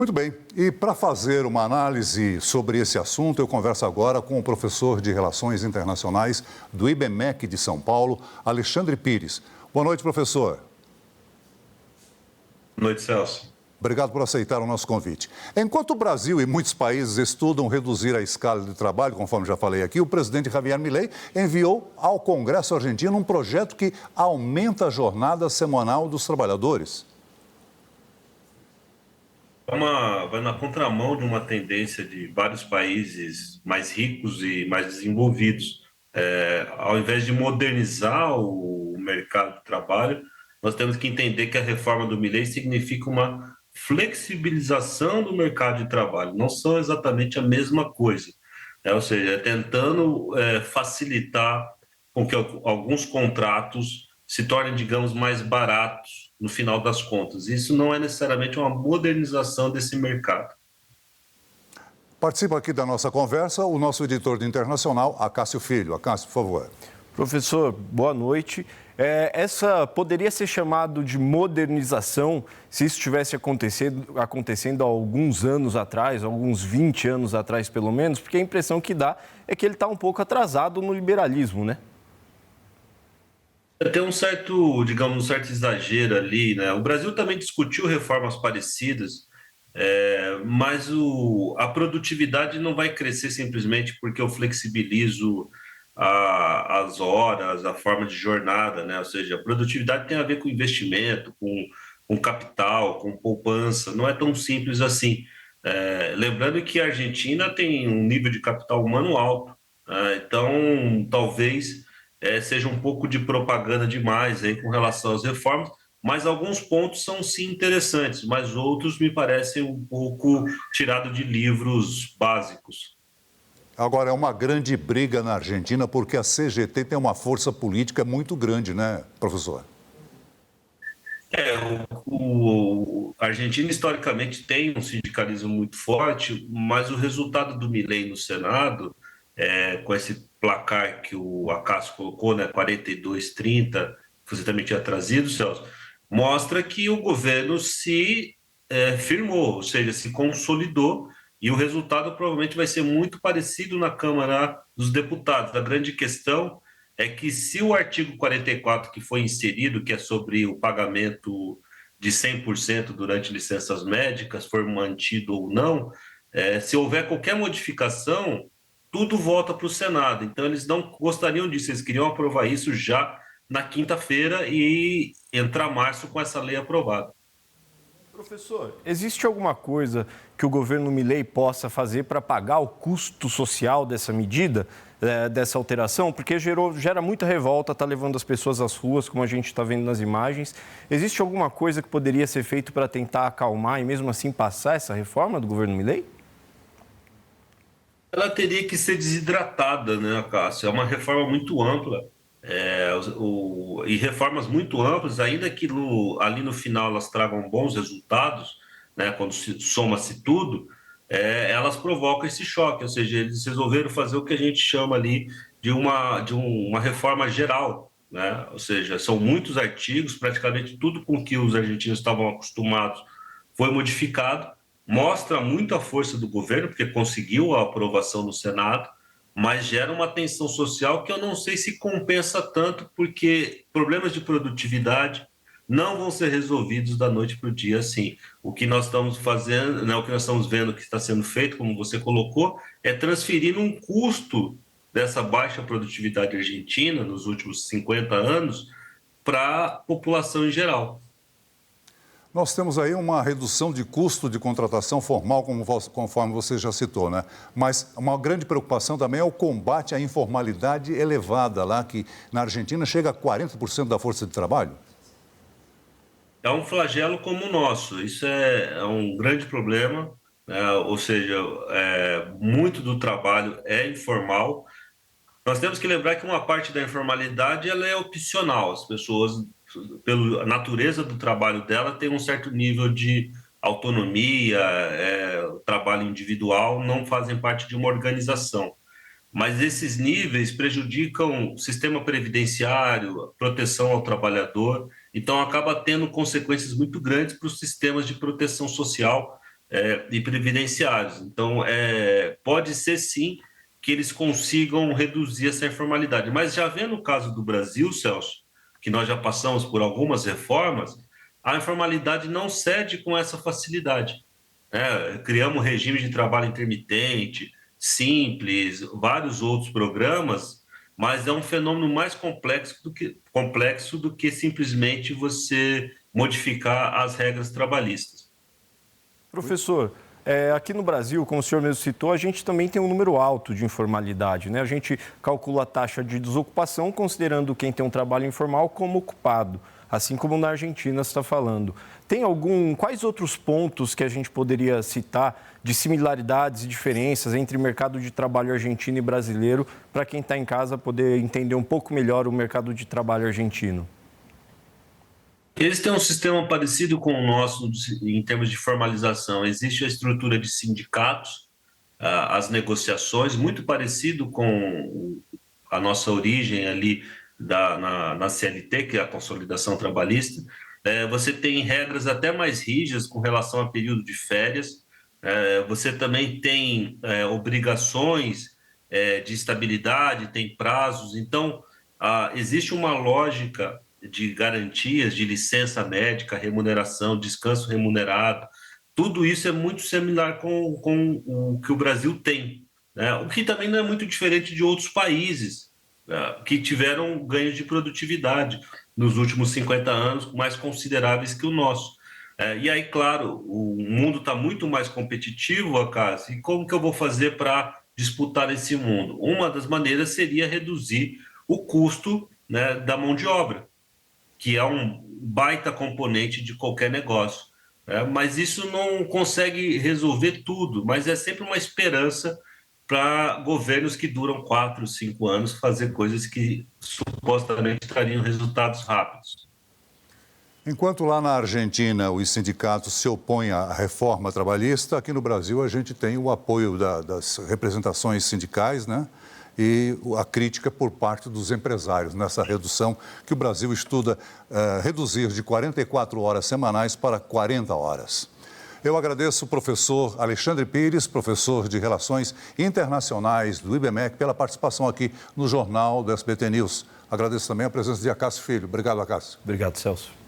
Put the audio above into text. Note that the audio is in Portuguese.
Muito bem, e para fazer uma análise sobre esse assunto, eu converso agora com o professor de Relações Internacionais do IBMEC de São Paulo, Alexandre Pires. Boa noite, professor. Boa noite, Celso. Obrigado por aceitar o nosso convite. Enquanto o Brasil e muitos países estudam reduzir a escala de trabalho, conforme já falei aqui, o presidente Javier Milei enviou ao Congresso argentino um projeto que aumenta a jornada semanal dos trabalhadores. Vai na contramão de uma tendência de vários países mais ricos e mais desenvolvidos. Ao invés de modernizar o mercado de trabalho, nós temos que entender que a reforma do Milei significa uma flexibilização do mercado de trabalho. Não são exatamente a mesma coisa, né? Ou seja, tentando facilitar com que alguns contratos se tornem, digamos, mais baratos no final das contas. Isso não é necessariamente uma modernização desse mercado. Participa aqui da nossa conversa o nosso editor de internacional, Acácio Filho. Acácio, por favor. Professor, boa noite. Essa poderia ser chamado de modernização se isso tivesse acontecendo há alguns anos atrás, alguns 20 anos atrás pelo menos, porque a impressão que dá é que ele está um pouco atrasado no liberalismo, né? Tem um certo, digamos, um certo exagero ali, né? O Brasil também discutiu reformas parecidas, mas a produtividade não vai crescer simplesmente porque eu flexibilizo as horas, a forma de jornada, né? Ou seja, a produtividade tem a ver com investimento, com capital, com poupança, não é tão simples assim. Lembrando que a Argentina tem um nível de capital humano alto, né? Então talvez seja um pouco de propaganda demais aí com relação às reformas, mas alguns pontos são sim interessantes, mas outros me parecem um pouco tirado de livros básicos. Agora, é uma grande briga na Argentina porque a CGT tem uma força política muito grande, né, professor? A Argentina historicamente tem um sindicalismo muito forte, mas o resultado do Milei no Senado, com esse placar que o Acácio colocou, né, 42-30, que você também tinha trazido, Celso, mostra que o governo se firmou, ou seja, se consolidou, e o resultado provavelmente vai ser muito parecido na Câmara dos Deputados. A grande questão é que se o artigo 44 que foi inserido, que é sobre o pagamento de 100% durante licenças médicas, for mantido ou não, se houver qualquer modificação, tudo volta para o Senado. Então, eles não gostariam disso, eles queriam aprovar isso já na quinta-feira e entrar março com essa lei aprovada. Professor, existe alguma coisa que o governo Milei possa fazer para pagar o custo social dessa medida, dessa alteração? Porque gera muita revolta, está levando as pessoas às ruas, como a gente está vendo nas imagens. Existe alguma coisa que poderia ser feito para tentar acalmar e mesmo assim passar essa reforma do governo Milei? Ela teria que ser desidratada, né, Cássio? É uma reforma muito ampla. E reformas muito amplas, ainda que ali no final elas tragam bons resultados, né, quando soma-se tudo, elas provocam esse choque, ou seja, eles resolveram fazer o que a gente chama ali de uma reforma geral, né? Ou seja, são muitos artigos, praticamente tudo com que os argentinos estavam acostumados foi modificado, mostra muito a força do governo, porque conseguiu a aprovação no Senado, mas gera uma tensão social que eu não sei se compensa tanto, porque problemas de produtividade não vão ser resolvidos da noite para o dia assim. O que nós estamos fazendo, né, o que nós estamos vendo que está sendo feito, como você colocou, é transferir um custo dessa baixa produtividade argentina nos últimos 50 anos para a população em geral. Nós temos aí uma redução de custo de contratação formal, conforme você já citou, né? Mas uma grande preocupação também é o combate à informalidade elevada lá, que na Argentina chega a 40% da força de trabalho. É um flagelo como o nosso, isso é um grande problema, né? Ou seja, muito do trabalho é informal. Nós temos que lembrar que uma parte da informalidade ela é opcional. As pessoas, pela natureza do trabalho dela, têm um certo nível de autonomia, trabalho individual, não fazem parte de uma organização. Mas esses níveis prejudicam o sistema previdenciário, proteção ao trabalhador, então acaba tendo consequências muito grandes para os sistemas de proteção social, e previdenciários. Então, pode ser sim que eles consigam reduzir essa informalidade. Mas já vendo o caso do Brasil, Celso, que nós já passamos por algumas reformas, a informalidade não cede com essa facilidade. Criamos regime de trabalho intermitente, simples, vários outros programas, mas é um fenômeno mais complexo do que simplesmente você modificar as regras trabalhistas. Professor, aqui no Brasil, como o senhor mesmo citou, a gente também tem um número alto de informalidade, né? A gente calcula a taxa de desocupação considerando quem tem um trabalho informal como ocupado, assim como na Argentina você está falando. Quais outros pontos que a gente poderia citar de similaridades e diferenças entre mercado de trabalho argentino e brasileiro, para quem está em casa poder entender um pouco melhor o mercado de trabalho argentino? Eles têm um sistema parecido com o nosso em termos de formalização. Existe a estrutura de sindicatos, as negociações, muito parecido com a nossa origem ali na CLT, que é a Consolidação Trabalhista. Você tem regras até mais rígidas com relação a período de férias. Você também tem obrigações de estabilidade, tem prazos. Então, existe uma lógica de garantias, de licença médica, remuneração, descanso remunerado. Tudo isso é muito similar com o que o Brasil tem, né? O que também não é muito diferente de outros países que tiveram ganhos de produtividade nos últimos 50 anos, mais consideráveis que o nosso. E aí, claro, o mundo está muito mais competitivo, Acácio, e como que eu vou fazer para disputar esse mundo? Uma das maneiras seria reduzir o custo, né, da mão de obra, que é um baita componente de qualquer negócio. Mas isso não consegue resolver tudo, mas é sempre uma esperança para governos que duram 4, 5 anos fazer coisas que supostamente trariam resultados rápidos. Enquanto lá na Argentina os sindicatos se opõem à reforma trabalhista, aqui no Brasil a gente tem o apoio das representações sindicais, né? E a crítica por parte dos empresários nessa redução que o Brasil estuda reduzir de 44 horas semanais para 40 horas. Eu agradeço o professor Alexandre Pires, professor de Relações Internacionais do IBMEC, pela participação aqui no Jornal do SBT News. Agradeço também a presença de Acácio Filho. Obrigado, Acácio. Obrigado, Celso.